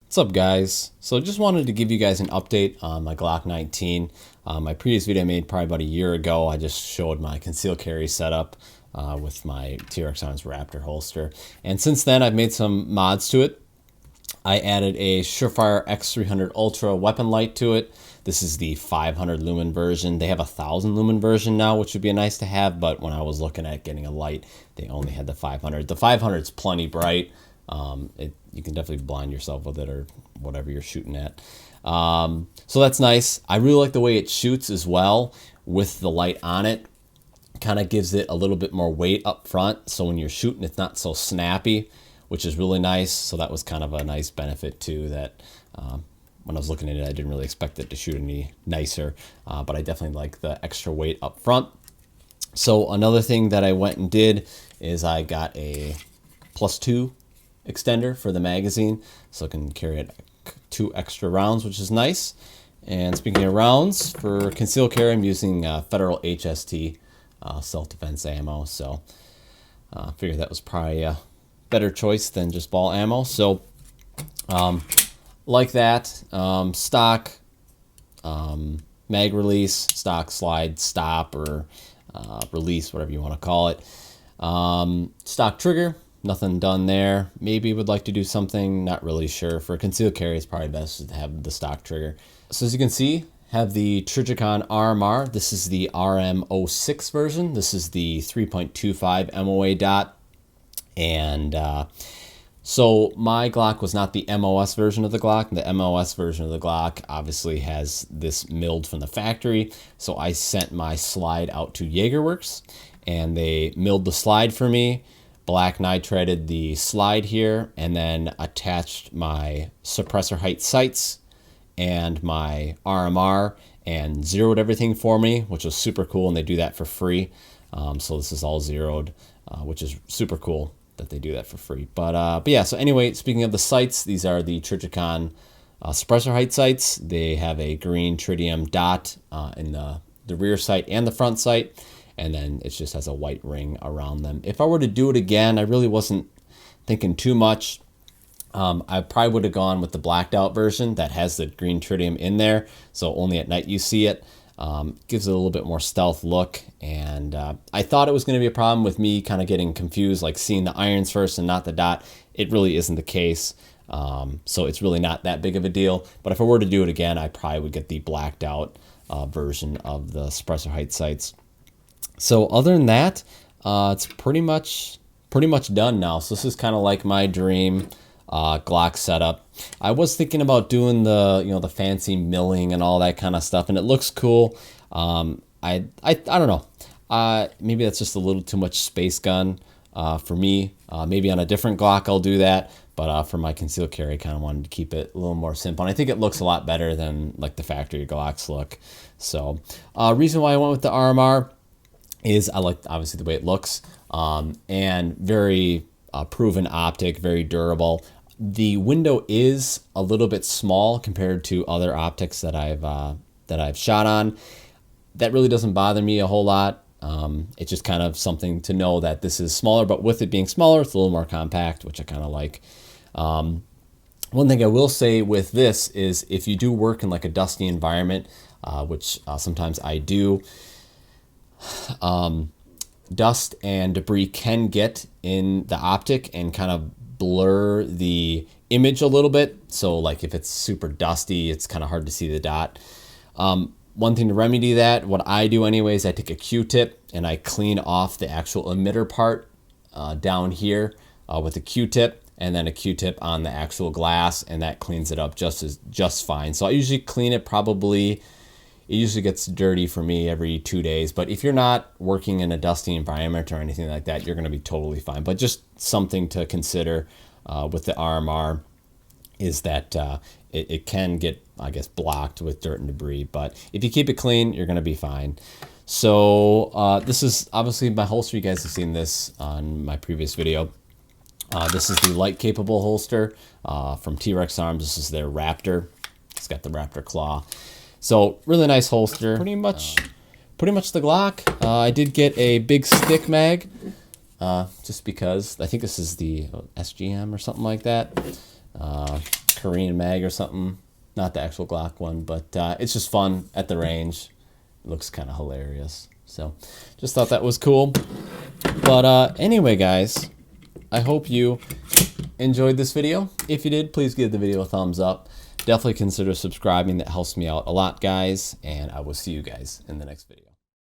What's up, guys? So just wanted to give you guys an update on my Glock 19. My previous video I made probably about a year ago, I just showed my concealed carry setup with my TRX Arms Raptor holster. And since then, I've made some mods to it. I added a Surefire X300 Ultra weapon light to it. This is the 500 lumen version. They have a 1000 lumen version now, which would be nice to have, but when I was looking at getting a light, they only had the 500. The 500 is plenty bright. You can definitely blind yourself with it or whatever you're shooting at. So that's nice. I really like the way it shoots as well with the light on it. Kind of gives it a little bit more weight up front, so when you're shooting, it's not so snappy, which is really nice. So that was kind of a nice benefit too, that when I was looking at it, I didn't really expect it to shoot any nicer, but I definitely like the extra weight up front. So another thing that I went and did is I got a +2 extender for the magazine, so I can carry it 2 extra rounds, which is nice. And speaking of rounds, for concealed carry, I'm using Federal HST self-defense ammo, so I figured that was probably a better choice than just ball ammo. So like that, stock mag release, stock slide stop, or release, whatever you want to call it. Stock trigger, nothing done there. Maybe would like to do something, not really sure. For concealed carry, it's probably best to have the stock trigger. So as you can see, have the Trijicon RMR. This is the RM06 version. This is the 3.25 MOA dot. And so my Glock was not the MOS version of the Glock. The MOS version of the Glock obviously has this milled from the factory. So I sent my slide out to Jaegerworks, and they milled the slide for me, black nitrided the slide here, and then attached my suppressor height sights and my RMR and zeroed everything for me, which was super cool, and they do that for free. So this is all zeroed, which is super cool that they do that for free. But yeah, so anyway, speaking of the sights, these are the Trijicon suppressor height sights. They have a green tritium dot in the rear sight and the front sight, and then it just has a white ring around them. If I were to do it again, I really wasn't thinking too much. I probably would have gone with the blacked out version that has the green tritium in there, so only at night you see it. Gives it a little bit more stealth look, and I thought it was going to be a problem with me kind of getting confused, like seeing the irons first and not the dot. It really isn't the case, so it's really not that big of a deal. But if I were to do it again, I probably would get the blacked out version of the suppressor height sights. So other than that, it's pretty much done now. So this is kind of like my dream Glock setup. I was thinking about doing the the fancy milling and all that kind of stuff, and it looks cool. I don't know. Maybe that's just a little too much space gun for me. Maybe on a different Glock I'll do that, but for my concealed carry, I kind of wanted to keep it a little more simple. And I think it looks a lot better than like the factory Glocks look. So reason why I went with the RMR is I like obviously the way it looks, and very proven optic, very durable. The window is a little bit small compared to other optics that I've shot on. That really doesn't bother me a whole lot. It's just kind of something to know that this is smaller, but with it being smaller, it's a little more compact, which I kind of like. One thing I will say with this is if you do work in like a dusty environment, which sometimes I do, dust and debris can get in the optic and kind of blur the image a little bit. So like if it's super dusty, it's kind of hard to see the dot. One thing to remedy that, what I do anyways, I take a Q-tip and I clean off the actual emitter part down here with a Q-tip, and then a Q-tip on the actual glass, and that cleans it up just fine. So I usually clean it it usually gets dirty for me every 2 days, but if you're not working in a dusty environment or anything like that, you're going to be totally fine. But just something to consider with the RMR is that it can get, I guess, blocked with dirt and debris, but if you keep it clean, you're going to be fine. So this is obviously my holster. You guys have seen this on my previous video. This is the light capable holster from TRX Arms. This is their Raptor. It's got the Raptor claw. So really nice holster. Pretty much the Glock. I did get a big stick mag, just because I think this is the SGM or something like that. Korean mag or something. Not the actual Glock one, but it's just fun at the range. It looks kind of hilarious. So just thought that was cool. But anyway, guys, I hope you enjoyed this video. If you did, please give the video a thumbs up. Definitely consider subscribing. That helps me out a lot, guys. And I will see you guys in the next video.